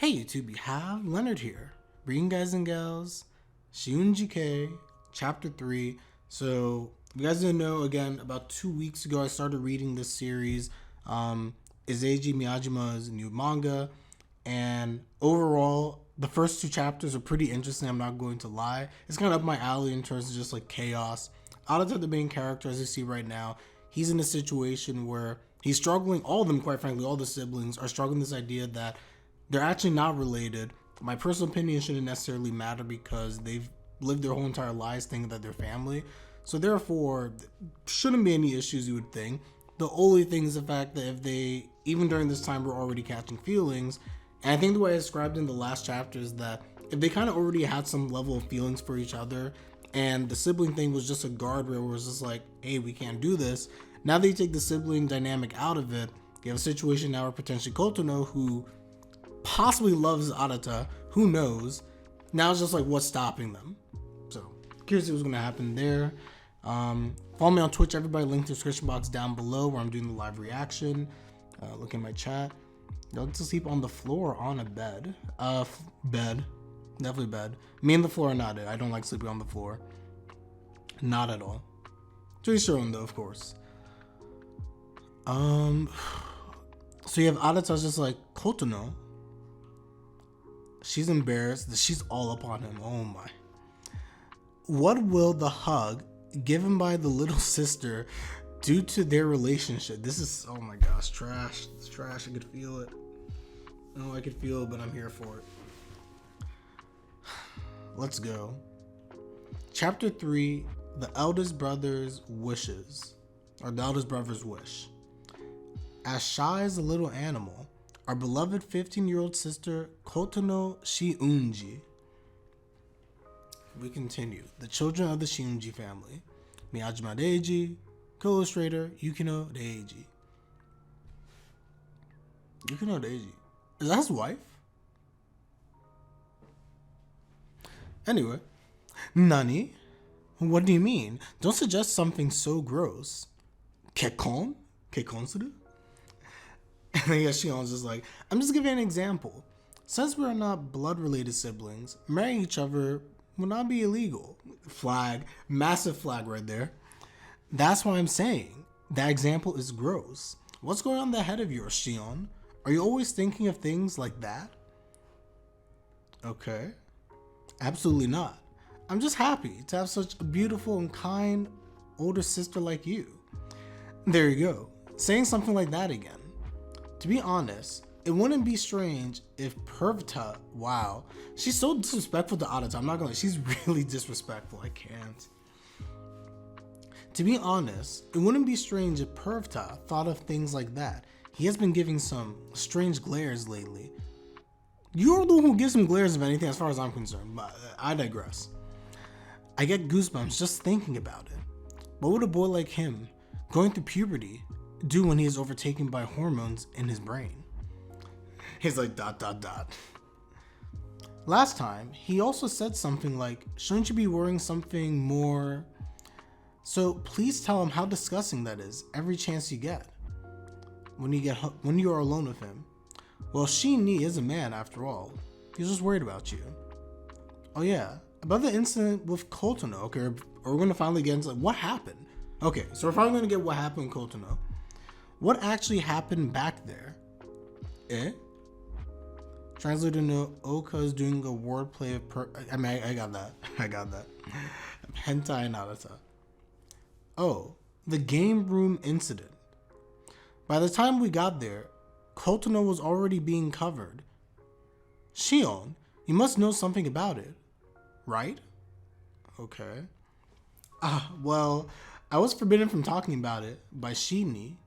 Hey YouTube, you have Leonard here, bringing guys and gals, Shiunji-ke, chapter 3. So, if you guys didn't know, again, about 2 weeks ago, I started reading this series, Iseiji Miyajima's new manga, and overall, the first 2 chapters are pretty interesting, I'm not going to lie. It's kind of up my alley in terms of just like chaos. Arata, the main character, as you see right now, he's in a situation where he's struggling, all of them, quite frankly, all the siblings are struggling with this idea that they're actually not related. My personal opinion shouldn't necessarily matter because they've lived their whole entire lives thinking that they're family. So therefore, shouldn't be any issues, you would think. The only thing is the fact that if they, even during this time, were already catching feelings, and I think the way I described in the last chapter is that if they kind of already had some level of feelings for each other, and the sibling thing was just a guardrail where it was just like, hey, we can't do this. Now they take the sibling dynamic out of it. You have a situation now where potentially Kotono, who possibly loves Arata, who knows, now it's just like what's stopping them. So curious to see what's going to happen there. Follow me on Twitch, everybody, link to the description box down below where I'm doing the live reaction. Look at my chat. Go to sleep on the floor or on a bed. Bed, definitely bed. Me and the floor are not it. I don't like sleeping on the floor, not at all. To each their own though, of course. So you have Arata just like, Kotono, she's embarrassed that she's all up on him. Oh my. What will the hug given by the little sister do to their relationship? This is, oh my gosh, trash. It's trash. I could feel it. Oh, I could feel it, but I'm here for it. Let's go. Chapter 3, the eldest brother's wishes, or the eldest brother's wish. As shy as a little animal, our beloved 15-year-old sister Kotono Shiunji. We continue. The children of the Shiunji family. Miyajima Deiji, co-illustrator Yukino Deiji. Yukino Deiji. Is that his wife? Anyway. Nani? What do you mean? Don't suggest something so gross. Kekkon? Kekkon suru? And then Shion's just like, I'm just giving an example. Since we're not blood-related siblings, marrying each other will not be illegal. Flag. Massive flag right there. That's what I'm saying. That example is gross. What's going on in the head of yours, Shion? Are you always thinking of things like that? Okay. Absolutely not. I'm just happy to have such a beautiful and kind older sister like you. There you go. Saying something like that again. To be honest, it wouldn't be strange if Pervta, wow, she's so disrespectful to Arata. I'm not gonna, she's really disrespectful. I can't. To be honest, it wouldn't be strange if Pervta thought of things like that. He has been giving some strange glares lately. You're the one who gives him glares, if anything, as far as I'm concerned, but I digress. I get goosebumps just thinking about it. What would a boy like him, going through puberty, do when he is overtaken by hormones in his brain? He's like ... Last time, he also said something like, shouldn't you be wearing something more... So please tell him how disgusting that is every chance you get. When you are alone with him. Well, Shin-ni is a man after all. He's just worried about you. Oh yeah, about the incident with Kotono, okay, or we're gonna finally get into what happened. Okay, so we're finally gonna get what happened in Kotono. What actually happened back there? Eh? Translated into Ouka is doing a wordplay of I got that. I got that. Hentai and Arata. Oh, the game room incident. By the time we got there, Kotono was already being covered. Shion, you must know something about it, right? Okay. Well, I was forbidden from talking about it by Shin-ni.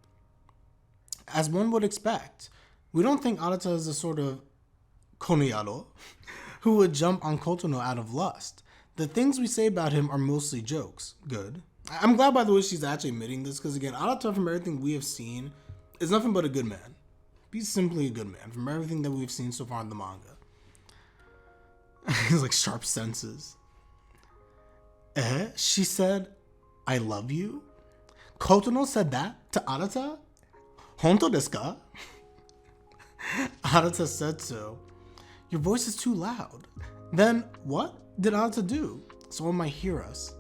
As one would expect, we don't think Arata is a sort of konoyaro who would jump on Kotono out of lust. The things we say about him are mostly jokes. Good. I'm glad, by the way, she's actually admitting this, because again, Arata, from everything we have seen, is nothing but a good man. He's simply a good man from everything that we've seen so far in the manga. He's like sharp senses. She said, I love you? Kotono said that to Arata? Honto desu ka? Arata said so. Your voice is too loud. Then what did Arata do? Someone might hear us.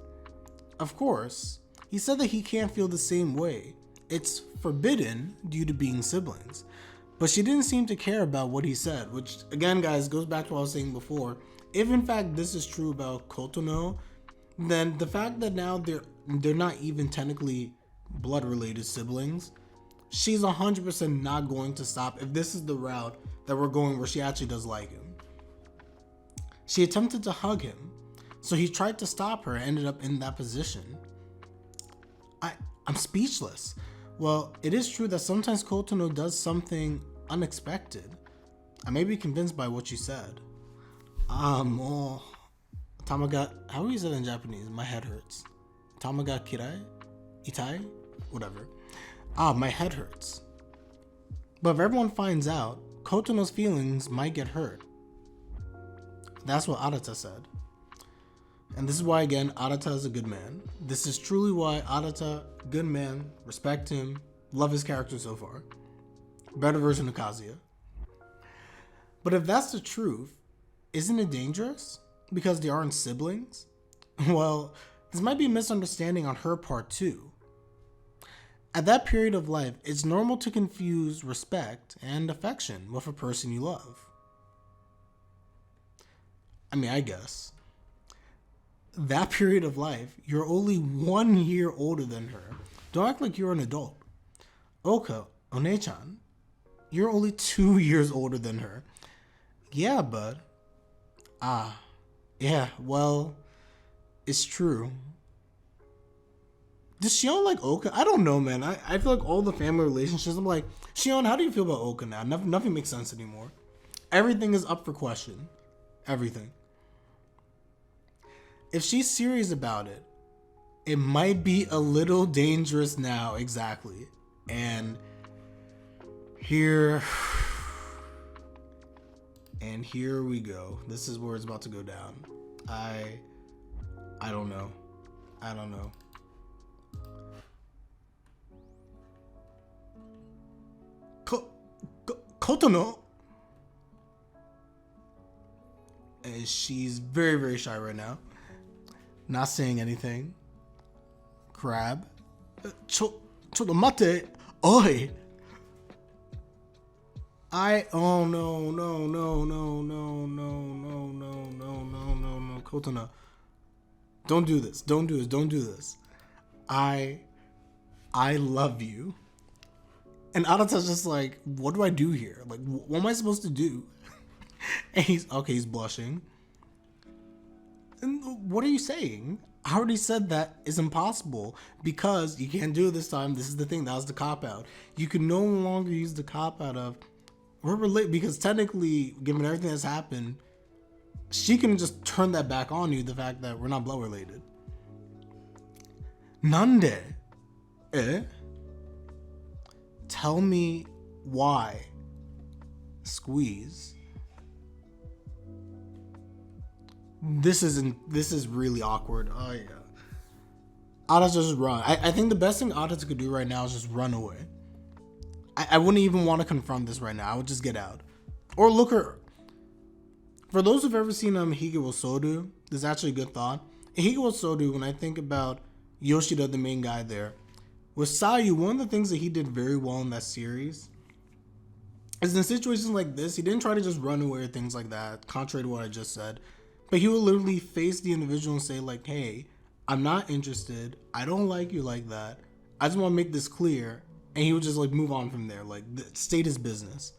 Of course, he said that he can't feel the same way. It's forbidden due to being siblings. But she didn't seem to care about what he said, which again, guys, goes back to what I was saying before. If in fact this is true about Kotono, then the fact that now they're not even technically blood related siblings, she's 100% not going to stop if this is the route that we're going where she actually does like him. She attempted to hug him, so he tried to stop her and ended up in that position. I'm speechless. Well, it is true that sometimes Kotono does something unexpected. I may be convinced by what you said. Tamaga, how do you say that in Japanese? My head hurts. Tamaga kirai? Itai? Whatever. My head hurts. But if everyone finds out, Kotono's feelings might get hurt. That's what Arata said. And this is why, again, Arata is a good man. This is truly why Arata, good man, respect him, love his character so far. Better version of Kazuya. But if that's the truth, isn't it dangerous? Because they aren't siblings? Well, this might be a misunderstanding on her part too. At that period of life, it's normal to confuse respect and affection with a person you love. I mean, I guess. That period of life, you're only 1 year older than her. Don't act like you're an adult. Ouka, One-chan, you're only 2 years older than her. Yeah, bud. Yeah, well, it's true. Does Shion like Ouka? I don't know, man. I feel like all the family relationships, I'm like, Shion, how do you feel about Ouka now? Nothing makes sense anymore. Everything is up for question. Everything. If she's serious about it, it might be a little dangerous now, exactly. And here we go. This is where it's about to go down. I don't know. Kotono. And she's very, very shy right now. Not saying anything. Crab. Chotomate. Oi. Oh no. Kotono. Don't do this. I love you. And Arata's just like, what do I do here? Like, what am I supposed to do? And he's blushing. And what are you saying? I already said that is impossible because you can't do it this time. This is the thing. That was the cop-out. You can no longer use the cop-out of we're related, because technically, given everything that's happened, she can just turn that back on you, the fact that we're not blood related. Nande? Tell me why. Squeeze. This is really awkward. Oh yeah. Arata just run. I think the best thing Arata could do right now is just run away. I wouldn't even want to confront this right now. I would just get out. Or look her. For those who've ever seen Hige wo Soru, this is actually a good thought. In Hige wo Soru, when I think about Yoshida, the main guy there, with Sayu, one of the things that he did very well in that series is in situations like this, he didn't try to just run away or things like that, contrary to what I just said. But he would literally face the individual and say like, hey, I'm not interested. I don't like you like that. I just want to make this clear. And he would just like move on from there. Like, state his business.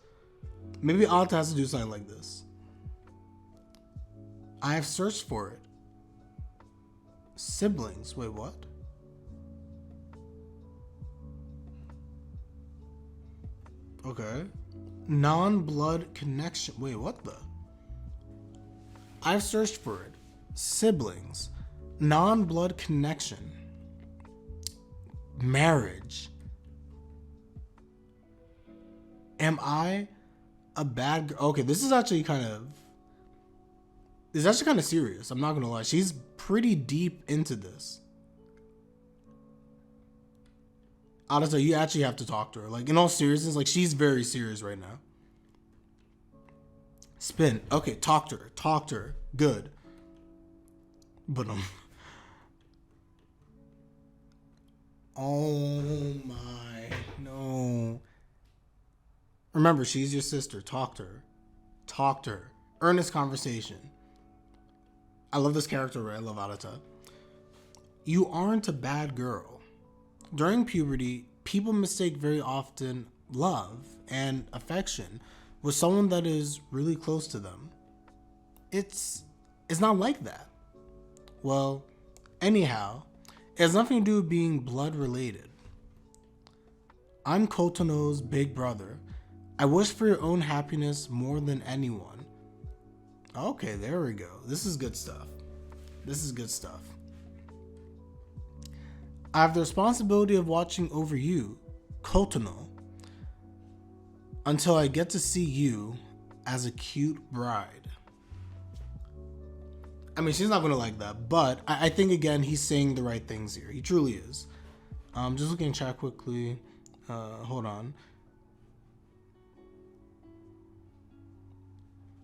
Maybe Arata has to do something like this. I have searched for it. Siblings. Wait, what? Okay. Non-blood connection. Wait, what the? I've searched for it. Siblings. Non-blood connection. Marriage. Am I a bad girl? Okay, this is actually kind of serious. I'm not gonna lie. She's pretty deep into this. Arata, you actually have to talk to her. Like, in all seriousness, like, she's very serious right now. Spin. Okay, talk to her. Talk to her. Good. But oh my no. Remember, she's your sister. Talk to her. Talk to her. Earnest conversation. I love this character, right? I love Arata. You aren't a bad girl. During puberty, people mistake very often love and affection with someone that is really close to them. It's not like that. Well, anyhow, it has nothing to do with being blood related. I'm Kotono's big brother. I wish for your own happiness more than anyone. Okay, there we go. This is good stuff. This is good stuff. I have the responsibility of watching over you, Kotono, until I get to see you as a cute bride. I mean, she's not going to like that, but I think, again, he's saying the right things here. He truly is. Just looking at chat quickly. Hold on.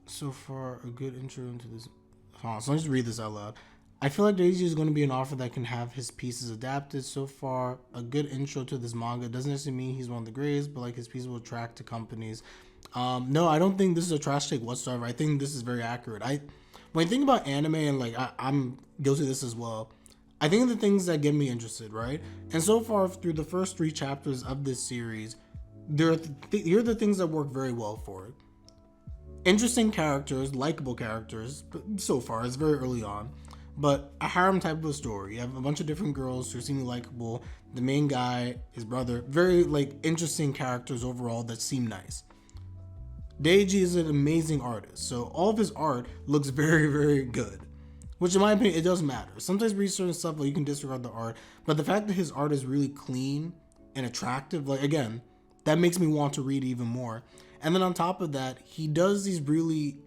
So far, a good intro into this. Hold on, so let me just read this out loud. I feel like Daisy is going to be an author that can have his pieces adapted. So far, a good intro to this manga. Doesn't necessarily mean he's one of the greatest, but like his pieces will attract to companies. No, I don't think this is a trash take whatsoever. I think this is very accurate. When you think about anime, and like I'm guilty of this as well, I think of the things that get me interested, right? And so far, through the first 3 chapters of this series, here are the things that work very well for it. Interesting characters, likable characters, but so far, it's very early on. But a harem type of a story. You have a bunch of different girls who seem likable. The main guy, his brother, very like interesting characters overall that seem nice. Deiji is an amazing artist, so all of his art looks very, very good. Which, in my opinion, it doesn't matter. Sometimes research stuff, like you can disregard the art, but the fact that his art is really clean and attractive, like again, that makes me want to read even more. And then on top of that, he does these really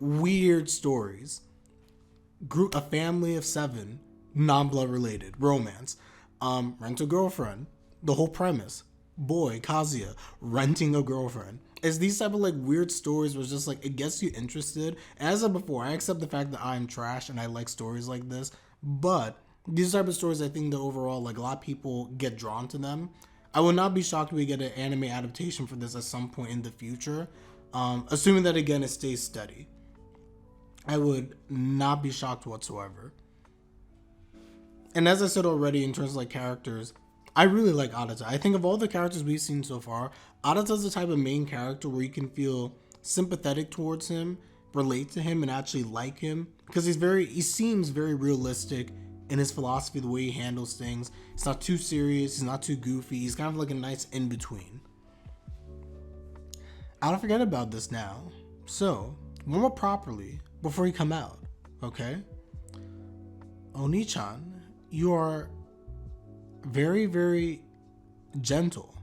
weird stories. A family of 7, non-blood related, romance, rent a girlfriend, the whole premise, boy, Kazuya, renting a girlfriend. It's these type of like weird stories where it's just like, it gets you interested. And as I said before, I accept the fact that I'm trash and I like stories like this, but these type of stories, I think that overall, like a lot of people get drawn to them. I would not be shocked if we get an anime adaptation for this at some point in the future, assuming that, again, it stays steady. I would not be shocked whatsoever. And as I said already, in terms of like characters, I really like Arata. I think of all the characters we've seen so far, Arata's the type of main character where you can feel sympathetic towards him, relate to him, and actually like him. Because he seems very realistic in his philosophy, the way he handles things. It's not too serious, he's not too goofy, he's kind of like a nice in-between. I don't forget about this now. So, warm up properly before you come out, okay? Oni-chan, you are very, very gentle.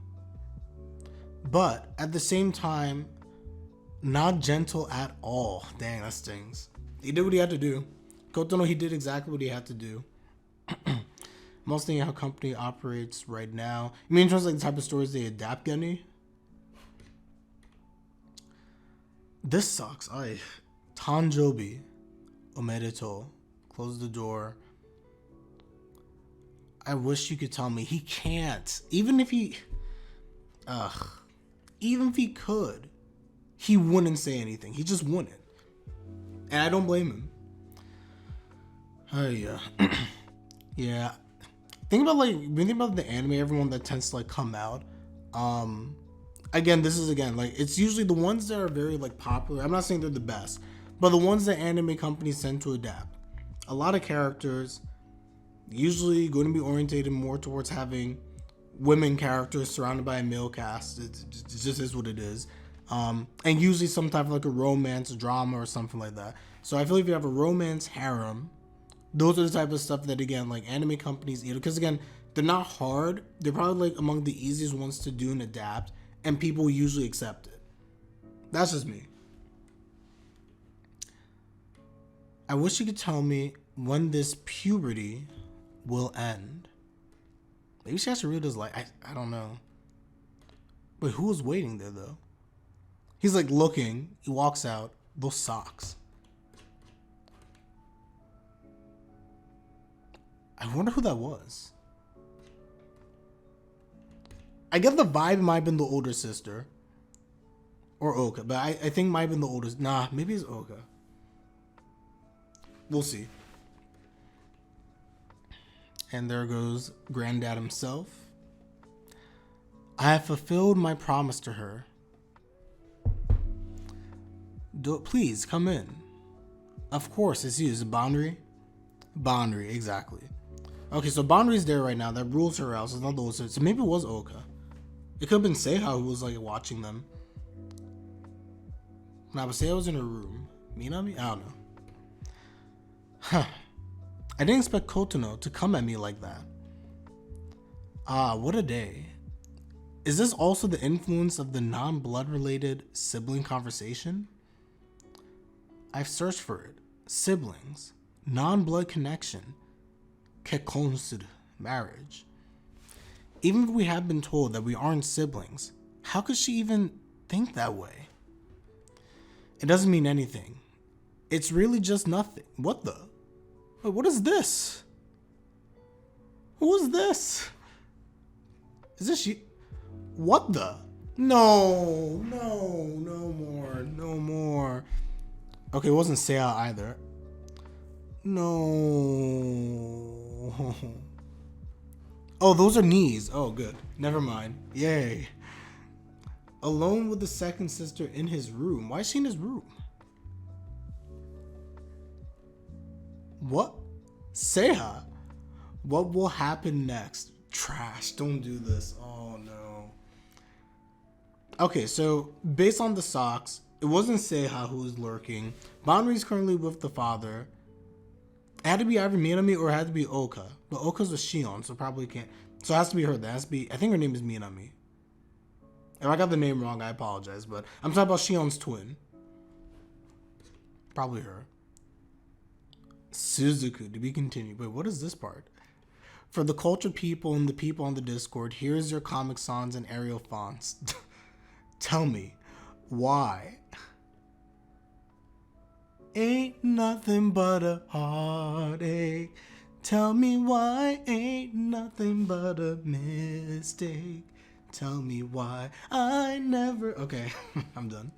But at the same time, not gentle at all. Dang, that stings. He did what he had to do. Kotono, he did exactly what he had to do. Most thinking how company operates right now. You mean in terms of like the type of stories they adapt, Genny? This sucks. Tanjobi omedetou. Close the door. I wish you could tell me. He can't. Even if he could, he wouldn't say anything. He just wouldn't. And I don't blame him. Oh yeah. Yeah. Think about the anime, everyone that tends to like come out. Again, like it's usually the ones that are very like popular. I'm not saying they're the best, but the ones that anime companies tend to adapt. A lot of characters usually going to be orientated more towards having women characters surrounded by a male cast. It just is what it is. And usually some type of like a romance drama or something like that. So I feel like if you have a romance harem, those are the type of stuff that, again, like anime companies eat. Because, again, they're not hard. They're probably like among the easiest ones to do and adapt. And people usually accept it. That's just me. I wish you could tell me when this puberty will end. Maybe she has to read his life. I don't know. Wait, who was waiting there, though? He's like looking. He walks out. Those socks. I wonder who that was. I get the vibe it might have been the older sister. Or Ouka. But I think it might have been the oldest. Nah, maybe it's Ouka. We'll see. And there goes Granddad himself. I have fulfilled my promise to her. Please come in. Of course, it's you. Is it Banri? Banri, exactly. Okay, so Banri's there right now. That rules her out. So it's not the old sister. So maybe it was Ouka. It could have been Seiha who was like watching them. Nah, but Seiha was in her room. Minami? I don't know. Huh. I didn't expect Kotono to come at me like that. Ah, what a day. Is this also the influence of the non-blood related sibling conversation? I've searched for it. Siblings. Non-blood connection. Kekkonsuru. Marriage. Even if we have been told that we aren't siblings, how could she even think that way? It doesn't mean anything. It's really just nothing. What the? Wait, what is this? Who is this? Is this she? What the? No, no more. Okay, it wasn't Seiha either. No. Oh, those are knees. Oh, good. Never mind. Yay. Alone with the second sister in his room. Why is she in his room? What? Seiha? What will happen next? Trash. Don't do this. Oh, no. Okay, so based on the socks, it wasn't Seiha who was lurking. Banri's currently with the father. It had to be either Minami or it had to be Ouka. But Ouka's with Shion, so probably can't. So it has to be her. That has to be. I think her name is Minami. If I got the name wrong, I apologize. But I'm talking about Shion's twin. Probably her. Suzuku, to be continued. Wait, what is this part? For the cultured people and the people on the Discord, here's your Comic Sans and Arial fonts. Tell me, why? Ain't nothing but a heartache. Tell me why ain't nothing but a mistake. Tell me why I never... Okay, I'm done.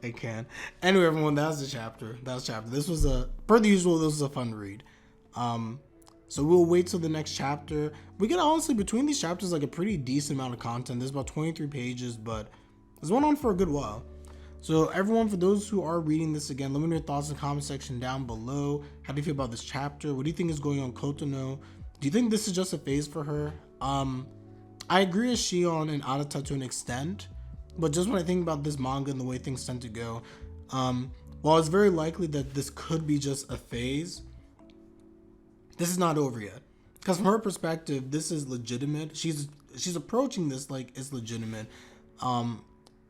I can. Anyway, everyone, that was the chapter. This was per the usual, this was a fun read. So we'll wait till the next chapter. We get, honestly, between these chapters, like a pretty decent amount of content. There's about 23 pages, but it's went on for a good while. So everyone, for those who are reading this again, let me know your thoughts in the comment section down below. How do you feel about this chapter? What do you think is going on Kotono? Do you think this is just a phase for her? I agree with Shion and Arata to an extent, but just when I think about this manga and the way things tend to go, while it's very likely that this could be just a phase, this is not over yet. Because from her perspective, this is legitimate. She's approaching this like it's legitimate.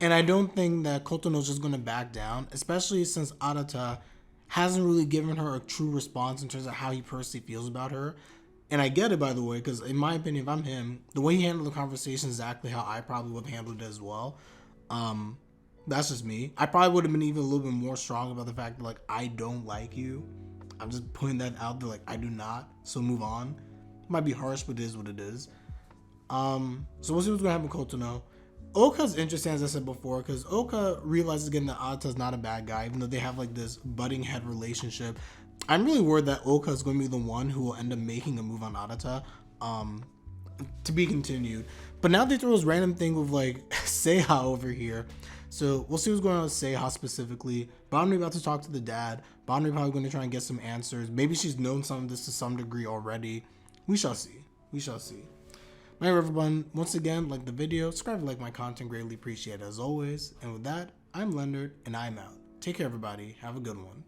And I don't think that Kotono's just going to back down, especially since Arata hasn't really given her a true response in terms of how he personally feels about her. And I get it, by the way, because in my opinion, if I'm him, the way he handled the conversation is exactly how I probably would have handled it as well. That's just me. I probably would have been even a little bit more strong about the fact that, like, I don't like you. I'm just putting that out there, like, I do not. So move on. It might be harsh, but it is what it is. So we'll see what's going to happen with Kotono. Ouka's interesting, as I said before, because Ouka realizes again that Arata's not a bad guy, even though they have like this butting head relationship. I'm really worried that Ouka is going to be the one who will end up making a move on Arata. To be continued. But now they throw this random thing with like Seiha over here. So we'll see what's going on with Seiha specifically. Banri about to talk to the dad. Banri probably going to try and get some answers. Maybe she's known some of this to some degree already. We shall see. We shall see. Anyway, everyone, once again, like the video, subscribe, like my content, greatly appreciated as always. And with that, I'm Leonard, and I'm out. Take care, everybody. Have a good one.